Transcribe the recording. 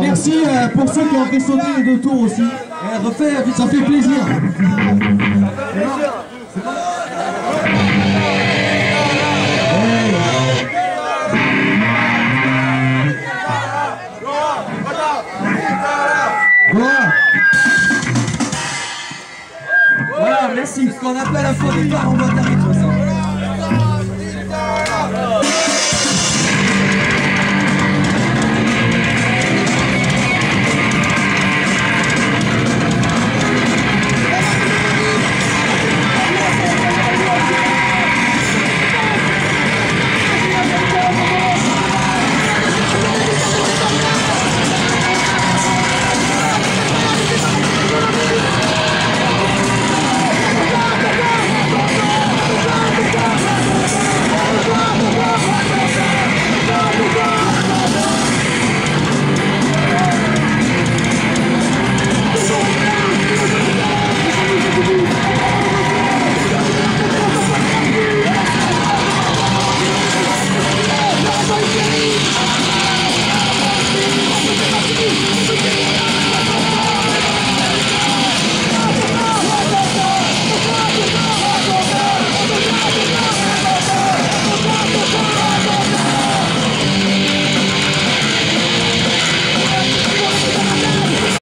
Merci pour ceux qui ont fait sauter les 2 tours aussi. Ça fait plaisir. Voilà, merci. Ce qu'on appelle un faux départ en boîte à rythme.